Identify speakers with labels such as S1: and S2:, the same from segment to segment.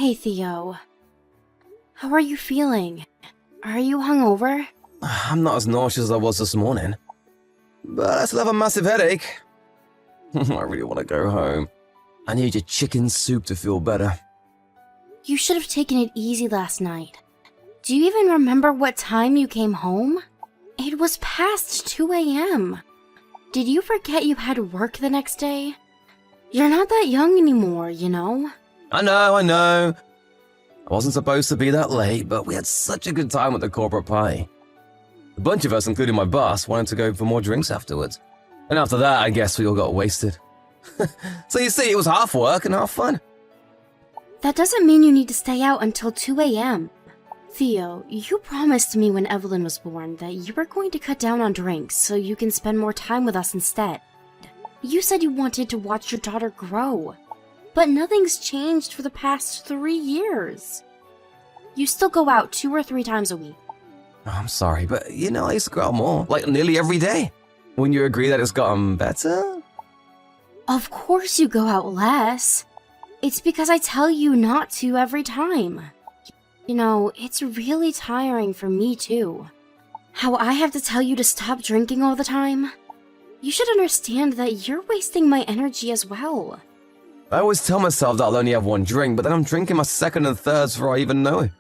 S1: Hey, Theo. How are you feeling? Are you hungover?
S2: I'm not as nauseous as I was this morning, but I still have a massive headache. I really want to go home. I need your chicken soup to feel better.
S1: You should have taken it easy last night. Do you even remember what time you came home? It was past 2 a.m. Did you forget you had work the next day? You're not that young anymore, you know?
S2: I know. I wasn't supposed to be that late, but we had such a good time at the corporate party. A bunch of us, including my boss, wanted to go for more drinks afterwards. And after that, I guess we all got wasted. So you see, it was half work and half fun.
S1: That doesn't mean you need to stay out until 2 a.m. Theo, you promised me when Evelyn was born that you were going to cut down on drinks so you can spend more time with us instead. You said you wanted to watch your daughter grow, but nothing's changed for the past 3 years. You still go out 2 or 3 times a week.
S2: Oh, I'm sorry, but I used to go out more, like nearly every day. Wouldn't you agree that it's gotten better?
S1: Of course you go out less. It's because I tell you not to every time. You know, it's really tiring for me too. How I have to tell you to stop drinking all the time. You should understand that you're wasting my energy as well.
S2: I always tell myself that I'll only have one drink, but then I'm drinking my second and thirds before I even know it.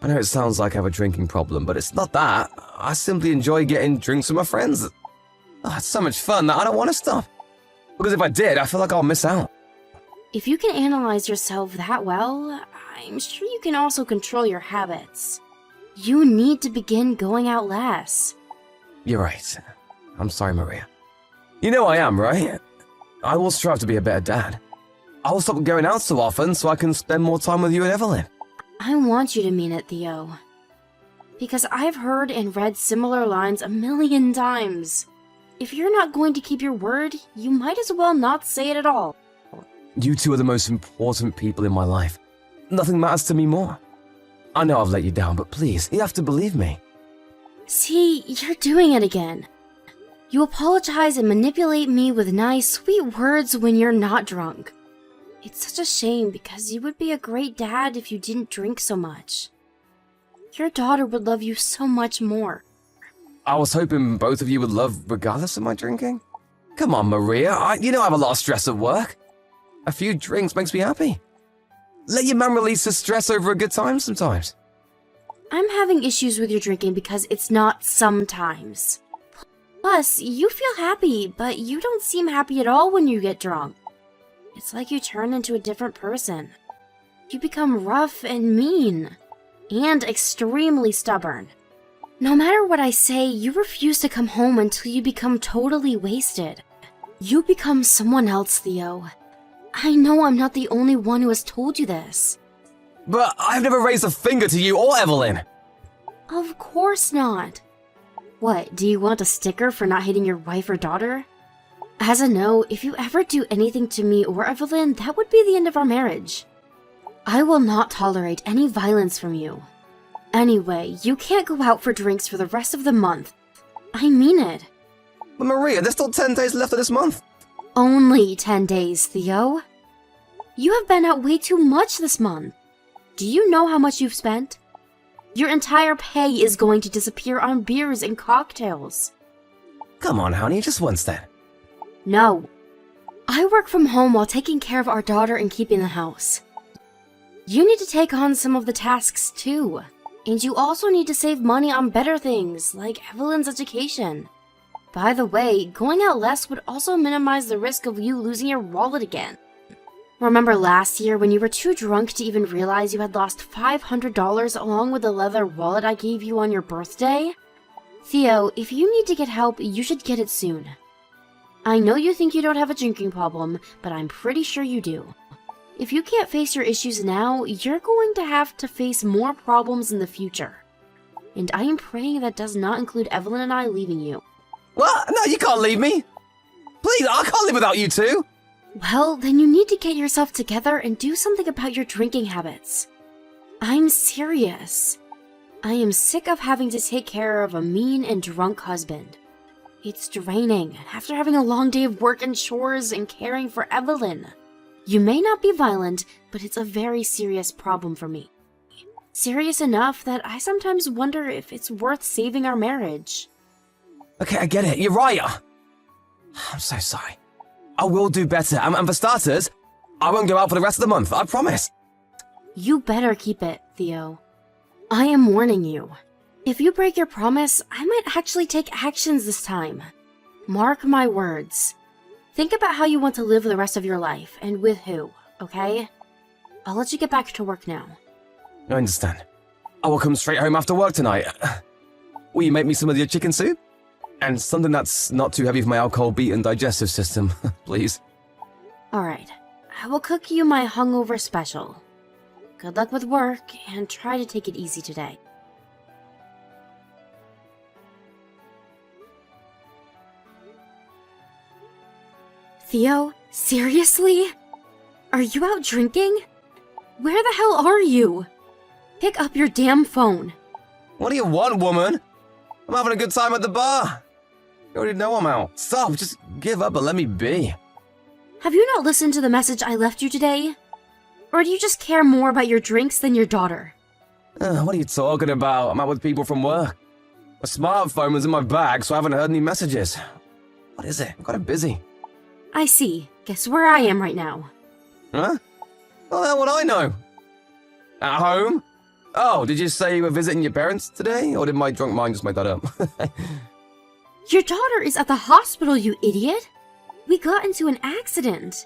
S2: I know it sounds like I have a drinking problem, but it's not that. I simply enjoy getting drinks with my friends. Oh, it's so much fun that I don't want to stop. Because if I did, I feel like I'll miss out.
S1: If you can analyze yourself that well, I'm sure you can also control your habits. You need to begin going out less.
S2: You're right. I'm sorry, Maria. You know I am, right? I will strive to be a better dad. I will stop going out so often so I can spend more time with you and Evelyn.
S1: I want you to mean it, Theo. Because I've heard and read similar lines a million times. If you're not going to keep your word, you might as well not say it at all.
S2: You two are the most important people in my life. Nothing matters to me more. I know I've let you down, but please, you have to believe me.
S1: See, you're doing it again. You apologize and manipulate me with nice, sweet words when you're not drunk. It's such a shame because you would be a great dad if you didn't drink so much. Your daughter would love you so much more.
S2: I was hoping both of you would love regardless of my drinking. Come on, Maria, I have a lot of stress at work. A few drinks makes me happy. Let your man release his stress over a good time sometimes.
S1: I'm having issues with your drinking because it's not sometimes. Plus, you feel happy, but you don't seem happy at all when you get drunk. It's like you turn into a different person. You become rough and mean, and extremely stubborn. No matter what I say, you refuse to come home until you become totally wasted. You become someone else, Theo. I know I'm not the only one who has told you this.
S2: But I've never raised a finger to you or Evelyn.
S1: Of course not. What, do you want a sticker for not hitting your wife or daughter? As a no, if you ever do anything to me or Evelyn, that would be the end of our marriage. I will not tolerate any violence from you. Anyway, you can't go out for drinks for the rest of the month. I mean it.
S2: But Maria, there's still 10 days left of this month.
S1: Only 10 days, Theo. You have been out way too much this month. Do you know how much you've spent? Your entire pay is going to disappear on beers and cocktails.
S2: Come on, honey, just once then.
S1: No. I work from home while taking care of our daughter and keeping the house. You need to take on some of the tasks too. And you also need to save money on better things, like Evelyn's education. By the way, going out less would also minimize the risk of you losing your wallet again. Remember last year when you were too drunk to even realize you had lost $500 along with the leather wallet I gave you on your birthday? Theo, if you need to get help, you should get it soon. I know you think you don't have a drinking problem, but I'm pretty sure you do. If you can't face your issues now, you're going to have to face more problems in the future. And I am praying that does not include Evelyn and I leaving you.
S2: What? No, you can't leave me. Please, I can't live without you two.
S1: Well, then you need to get yourself together and do something about your drinking habits. I'm serious. I am sick of having to take care of a mean and drunk husband. It's draining after having a long day of work and chores and caring for Evelyn. You may not be violent, but it's a very serious problem for me. Serious enough that I sometimes wonder if it's worth saving our marriage.
S2: Okay, I get it. You're right. I'm so sorry. I will do better. And for starters, I won't go out for the rest of the month. I promise.
S1: You better keep it, Theo. I am warning you. If you break your promise, I might actually take actions this time. Mark my words. Think about how you want to live the rest of your life, and with who, okay? I'll let you get back to work now.
S2: I understand. I will come straight home after work tonight. Will you make me some of your chicken soup? And something that's not too heavy for my alcohol-beaten digestive system, please.
S1: Alright, I will cook you my hungover special. Good luck with work, and try to take it easy today. Theo, seriously? Are you out drinking? Where the hell are you? Pick up your damn phone.
S2: What do you want, woman? I'm having a good time at the bar. You already know I'm out. Stop, just give up and let me be.
S1: Have you not listened to the message I left you today? Or do you just care more about your drinks than your daughter?
S2: What are you talking about? I'm out with people from work. My smartphone was in my bag, so I haven't heard any messages. What is it? I'm kind of busy.
S1: I see. Guess where I am right now.
S2: Huh? Well, how would I know? At home? Oh, did you say you were visiting your parents today? Or did my drunk mind just make that up?
S1: Your daughter is at the hospital, you idiot! We got into an accident.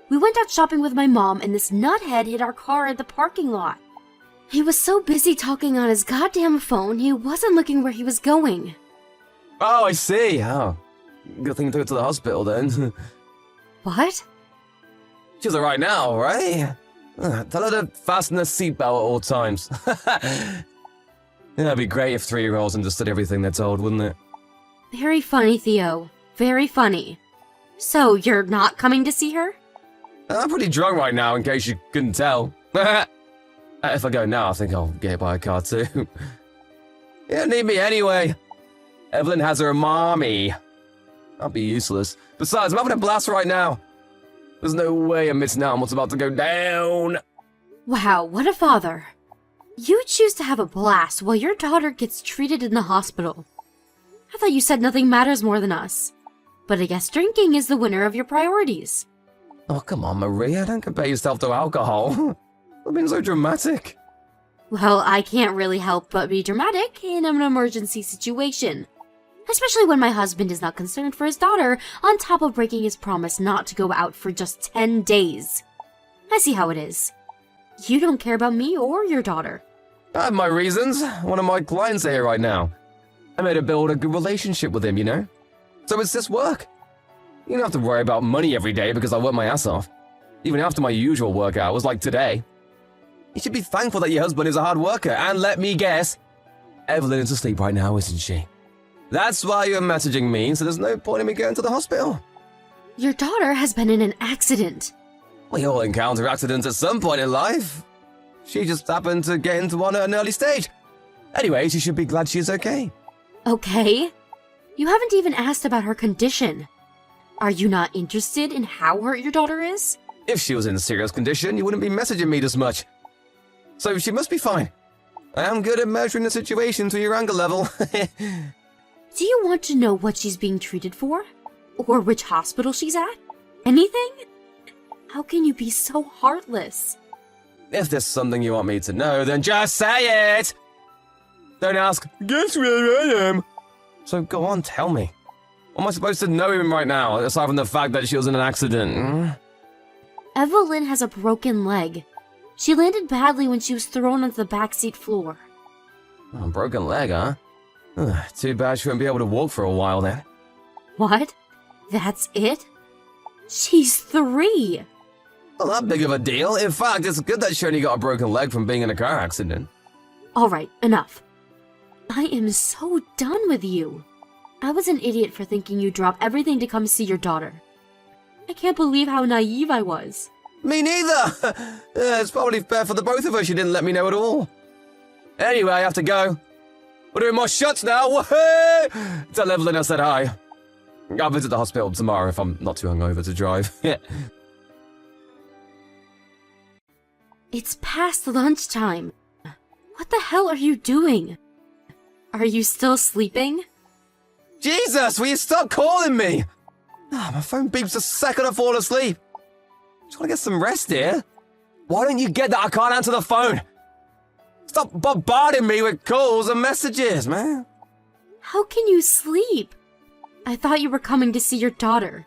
S1: We went out shopping with my mom and this nuthead hit our car at the parking lot. He was so busy talking on his goddamn phone, he wasn't looking where he was going.
S2: Oh, I see. Oh, good thing you took her to the hospital then.
S1: What?
S2: She's alright now, right? Tell her to fasten her seatbelt at all times. It'd be great if 3-year-olds understood everything they're told, wouldn't it?
S1: Very funny, Theo. Very funny. So, you're not coming to see her?
S2: I'm pretty drunk right now, in case you couldn't tell. If I go now, I think I'll get hit by a car too. You don't need me anyway. Evelyn has her mommy. I'll be useless. Besides, I'm having a blast right now. There's no way I'm missing out on what's about to go down.
S1: Wow, what a father. You choose to have a blast while your daughter gets treated in the hospital. I thought you said nothing matters more than us. But I guess drinking is the winner of your priorities.
S2: Oh, come on, Maria. Don't compare yourself to alcohol. I've been so dramatic.
S1: Well, I can't really help but be dramatic in an emergency situation. Especially when my husband is not concerned for his daughter, on top of breaking his promise not to go out for just 10 days. I see how it is. You don't care about me or your daughter.
S2: I have my reasons. One of my clients here right now. I made her build a good relationship with him, you know? So it's just work. You don't have to worry about money every day because I work my ass off. Even after my usual work hours, like today. You should be thankful that your husband is a hard worker, and let me guess, Evelyn is asleep right now, isn't she? That's why you're messaging me, so there's no point in me going to the hospital.
S1: Your daughter has been in an accident.
S2: We all encounter accidents at some point in life. She just happened to get into one at an early stage. Anyway, she should be glad she's okay.
S1: Okay. You haven't even asked about her condition. Are you not interested in how hurt your daughter is?
S2: If she was in serious condition, you wouldn't be messaging me this much. So she must be fine. I am good at measuring the situation to your anger level.
S1: Do you want to know what she's being treated for? Or which hospital she's at? Anything? How can you be so heartless?
S2: If there's something you want me to know, then just say it! Don't ask, guess where I am? So go on, tell me. What am I supposed to know even right now, aside from the fact that she was in an accident?
S1: Evelyn has a broken leg. She landed badly when she was thrown onto the backseat floor.
S2: Oh, broken leg, huh? Too bad she won't be able to walk for a while then.
S1: What? That's it? She's 3!
S2: Not that big of a deal. In fact, it's good that she only got a broken leg from being in a car accident.
S1: Alright, enough. I am so done with you. I was an idiot for thinking you'd drop everything to come see your daughter. I can't believe how naive I was.
S2: Me neither! It's probably fair for the both of us she didn't let me know at all. Anyway, I have to go. We're doing more shots now! Woohoo! Tell Evelyn I said hi. I'll visit the hospital tomorrow if I'm not too hungover to drive.
S1: It's past lunchtime. What the hell are you doing? Are you still sleeping?
S2: Jesus, will you stop calling me? My phone beeps the second I fall asleep. Trying to get some rest here. Why don't you get that I can't answer the phone? Stop bombarding me with calls and messages, man.
S1: How can you sleep? I thought you were coming to see your daughter.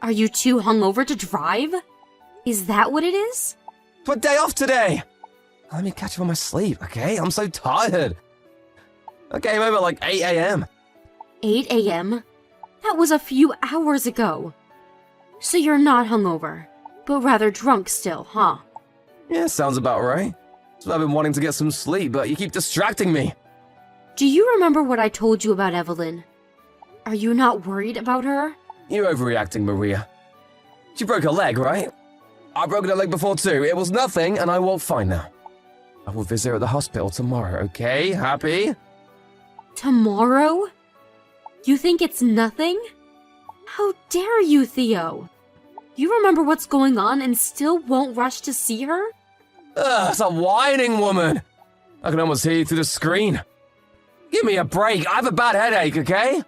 S1: Are you too hungover to drive? Is that what it is?
S2: It's my day off today. Let me catch up on my sleep, okay? I'm so tired. I came home at like 8 a.m.
S1: 8 a.m.? That was a few hours ago. So you're not hungover, but rather drunk still, huh?
S2: Yeah, sounds about right. So I've been wanting to get some sleep, but you keep distracting me.
S1: Do you remember what I told you about Evelyn? Are you not worried about her?
S2: You're overreacting, Maria. She broke her leg, right? I broke her leg before too. It was nothing, and I walk fine now. I will visit her at the hospital tomorrow, okay? Happy?
S1: Tomorrow? You think it's nothing? How dare you, Theo? You remember what's going on and still won't rush to see her?
S2: Ugh, it's a whining woman. I can almost hear you through the screen. Give me a break. I have a bad headache, okay?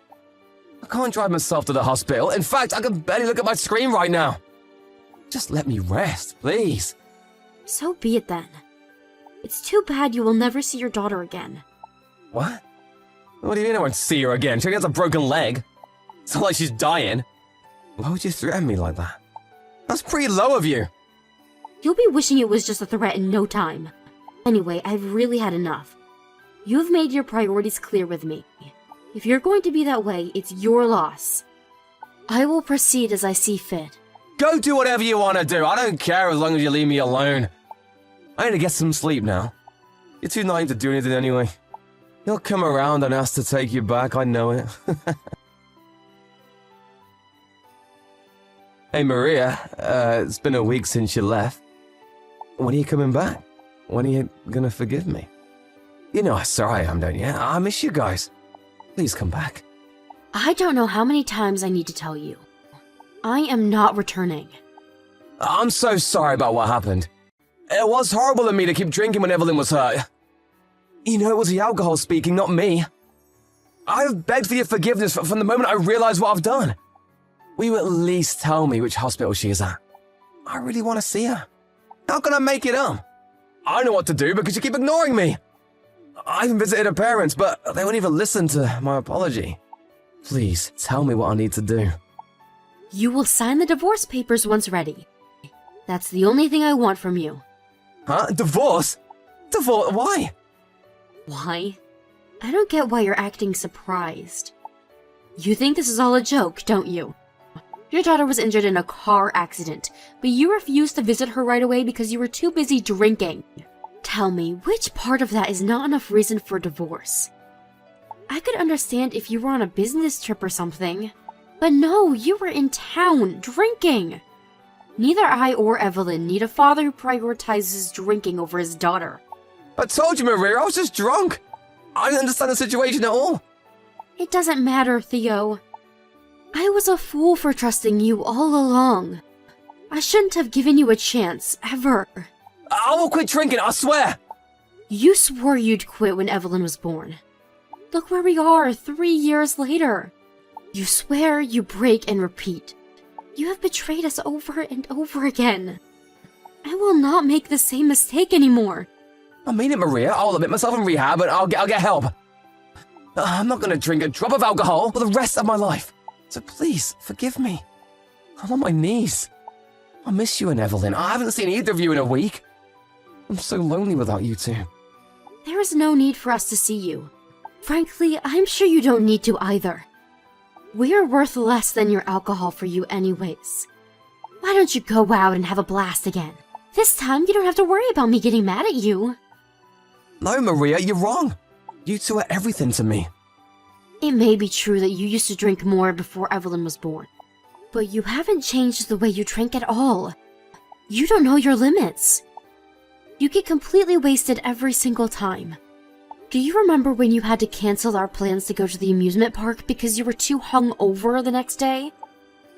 S2: I can't drive myself to the hospital. In fact, I can barely look at my screen right now. Just let me rest, please.
S1: So be it then. It's too bad you will never see your daughter again.
S2: What? What do you mean I won't see her again? She has a broken leg. It's not like she's dying. Why would you threaten me like that? That's pretty low of you.
S1: You'll be wishing it was just a threat in no time. Anyway, I've really had enough. You've made your priorities clear with me. If you're going to be that way, it's your loss. I will proceed as I see fit.
S2: Go do whatever you want to do. I don't care as long as you leave me alone. I need to get some sleep now. You're too naive to do anything anyway. He'll come around and ask to take you back, I know it. Hey Maria, it's been a week since you left. When are you coming back? When are you gonna forgive me? You know how sorry I am, don't you? I miss you guys. Please come back.
S1: I don't know how many times I need to tell you. I am not returning.
S2: I'm so sorry about what happened. It was horrible of me to keep drinking when Evelyn was hurt. You know, it was the alcohol speaking, not me. I've begged for your forgiveness from the moment I realized what I've done. Will you at least tell me which hospital she is at? I really want to see her. How can I make it up? I know what to do because you keep ignoring me. I even visited her parents, but they won't even listen to my apology. Please, tell me what I need to do.
S1: You will sign the divorce papers once ready. That's the only thing I want from you.
S2: Huh? Divorce? Divorce? Why?
S1: Why? I don't get why you're acting surprised. You think this is all a joke, don't you? Your daughter was injured in a car accident, but you refused to visit her right away because you were too busy drinking. Tell me, which part of that is not enough reason for divorce? I could understand if you were on a business trip or something, but no, you were in town, drinking. Neither I or Evelyn need a father who prioritizes drinking over his daughter.
S2: I told you, Maria, I was just drunk. I didn't understand the situation at all.
S1: It doesn't matter, Theo. I was a fool for trusting you all along. I shouldn't have given you a chance, ever.
S2: I will quit drinking, I swear.
S1: You swore you'd quit when Evelyn was born. Look where we are 3 years later. You swear, you break, and repeat. You have betrayed us over and over again. I will not make the same mistake anymore.
S2: I mean it, Maria. I'll admit myself in rehab and I'll get help. I'm not gonna drink a drop of alcohol for the rest of my life. So please, forgive me. I'm on my knees. I miss you and Evelyn. I haven't seen either of you in a week. I'm so lonely without you two.
S1: There is no need for us to see you. Frankly, I'm sure you don't need to either. We're worth less than your alcohol for you anyways. Why don't you go out and have a blast again? This time you don't have to worry about me getting mad at you.
S2: No, Maria, you're wrong. You two are everything to me.
S1: It may be true that you used to drink more before Evelyn was born, but you haven't changed the way you drink at all. You don't know your limits. You get completely wasted every single time. Do you remember when you had to cancel our plans to go to the amusement park because you were too hungover the next day?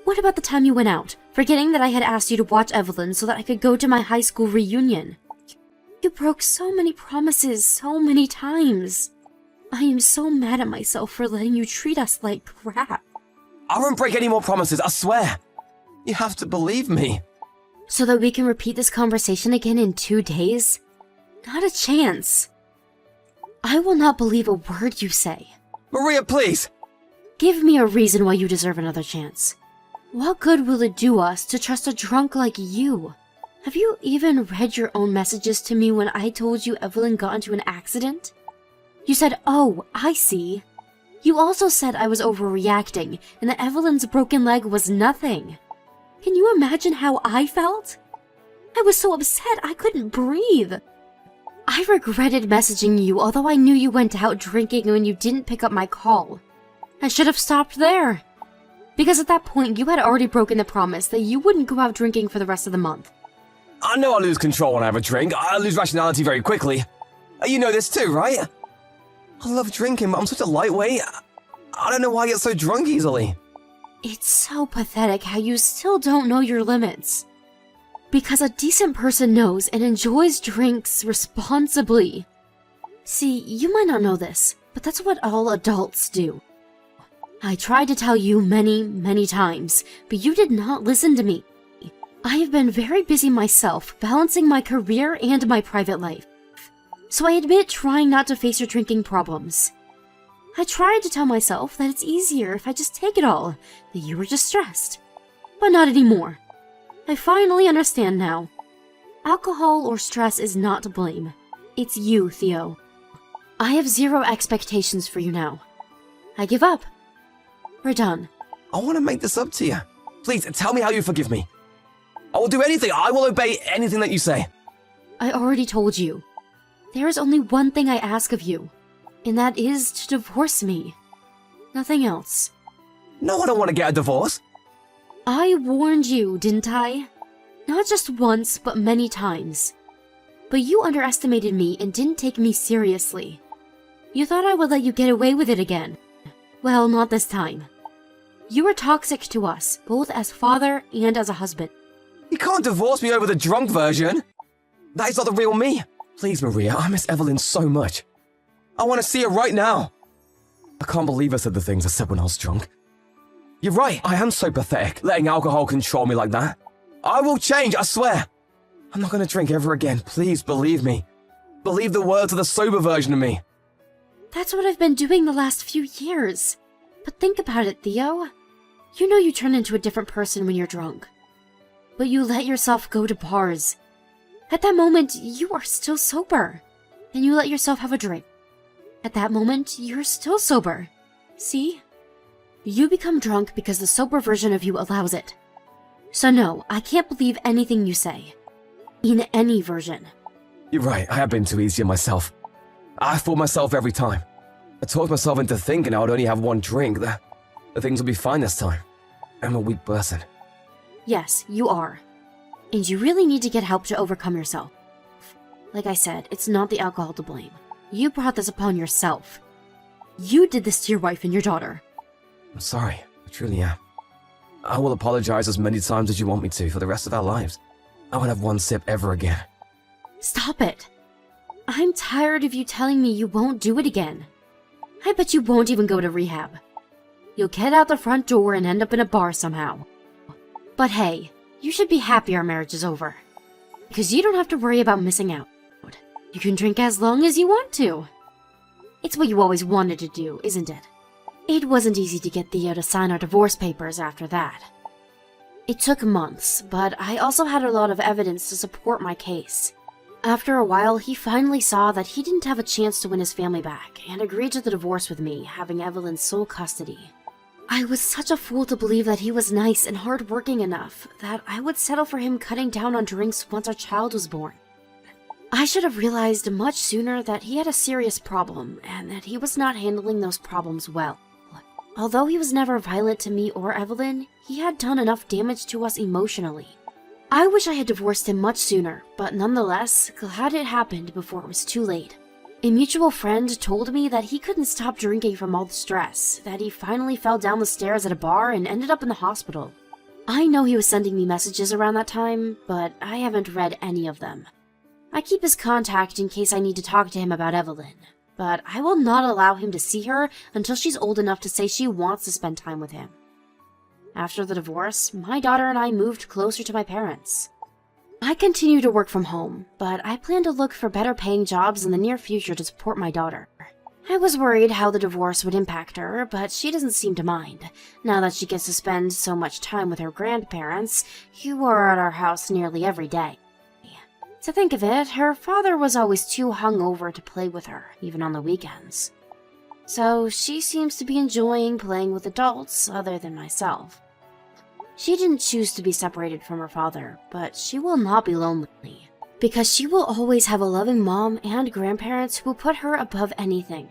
S1: What about the time you went out, forgetting that I had asked you to watch Evelyn so that I could go to my high school reunion? You broke so many promises so many times. I am so mad at myself for letting you treat us like crap.
S2: I won't break any more promises, I swear. You have to believe me.
S1: So that we can repeat this conversation again in 2 days? Not a chance. I will not believe a word you say.
S2: Maria, please!
S1: Give me a reason why you deserve another chance. What good will it do us to trust a drunk like you? Have you even read your own messages to me when I told you Evelyn got into an accident? You said, "Oh, I see." You also said I was overreacting and that Evelyn's broken leg was nothing. Can you imagine how I felt? I was so upset I couldn't breathe. I regretted messaging you, although I knew you went out drinking when you didn't pick up my call. I should have stopped there. Because at that point, you had already broken the promise that you wouldn't go out drinking for the rest of the month.
S2: I know I lose control when I have a drink. I lose rationality very quickly. You know this too, right? I love drinking, but I'm such a lightweight. I don't know why I get so drunk easily.
S1: It's so pathetic how you still don't know your limits. Because a decent person knows and enjoys drinks responsibly. See, you might not know this, but that's what all adults do. I tried to tell you many, many times, but you did not listen to me. I have been very busy myself, balancing my career and my private life. So I admit trying not to face your drinking problems. I tried to tell myself that it's easier if I just take it all, that you were just stressed. But not anymore. I finally understand now. Alcohol or stress is not to blame. It's you, Theo. I have zero expectations for you now. I give up. We're done.
S2: I want to make this up to you. Please, tell me how you forgive me. I will do anything. I will obey anything that you say.
S1: I already told you. There is only one thing I ask of you, and that is to divorce me. Nothing else.
S2: No, I don't want to get a divorce.
S1: I warned you, didn't I? Not just once, but many times. But you underestimated me and didn't take me seriously. You thought I would let you get away with it again. Well, not this time. You were toxic to us, both as father and as a husband.
S2: You can't divorce me over the drunk version. That is not the real me. Please, Maria, I miss Evelyn so much. I want to see her right now. I can't believe I said the things I said when I was drunk. You're right, I am so pathetic, letting alcohol control me like that. I will change, I swear. I'm not going to drink ever again, please believe me. Believe the words of the sober version of me.
S1: That's what I've been doing the last few years. But think about it, Theo. You know you turn into a different person when you're drunk. But you let yourself go to bars. At that moment, you are still sober. And you let yourself have a drink. At that moment, you're still sober. See? You become drunk because the sober version of you allows it. So no, I can't believe anything you say. In any version.
S2: You're right, I have been too easy on myself. I fooled myself every time. I talked myself into thinking I would only have one drink, that things would be fine this time. I'm a weak person.
S1: Yes, you are. And you really need to get help to overcome yourself. Like I said, it's not the alcohol to blame. You brought this upon yourself. You did this to your wife and your daughter.
S2: I'm sorry, I truly am. I will apologize as many times as you want me to for the rest of our lives. I won't have one sip ever again.
S1: Stop it. I'm tired of you telling me you won't do it again. I bet you won't even go to rehab. You'll get out the front door and end up in a bar somehow. But hey, you should be happy our marriage is over. Because you don't have to worry about missing out. You can drink as long as you want to. It's what you always wanted to do, isn't it? It wasn't easy to get Theo to sign our divorce papers after that. It took months, but I also had a lot of evidence to support my case. After a while, he finally saw that he didn't have a chance to win his family back and agreed to the divorce with me, having Evelyn's sole custody. I was such a fool to believe that he was nice and hardworking enough that I would settle for him cutting down on drinks once our child was born. I should have realized much sooner that he had a serious problem and that he was not handling those problems well. Although he was never violent to me or Evelyn, he had done enough damage to us emotionally. I wish I had divorced him much sooner, but nonetheless, glad it happened before it was too late. A mutual friend told me that he couldn't stop drinking from all the stress, that he finally fell down the stairs at a bar and ended up in the hospital. I know he was sending me messages around that time, but I haven't read any of them. I keep his contact in case I need to talk to him about Evelyn, but I will not allow him to see her until she's old enough to say she wants to spend time with him. After the divorce, my daughter and I moved closer to my parents. I continue to work from home, but I plan to look for better paying jobs in the near future to support my daughter. I was worried how the divorce would impact her, but she doesn't seem to mind, now that she gets to spend so much time with her grandparents, who are at our house nearly every day. To think of it, her father was always too hungover to play with her, even on the weekends. So she seems to be enjoying playing with adults other than myself. She didn't choose to be separated from her father, but she will not be lonely, because she will always have a loving mom and grandparents who will put her above anything.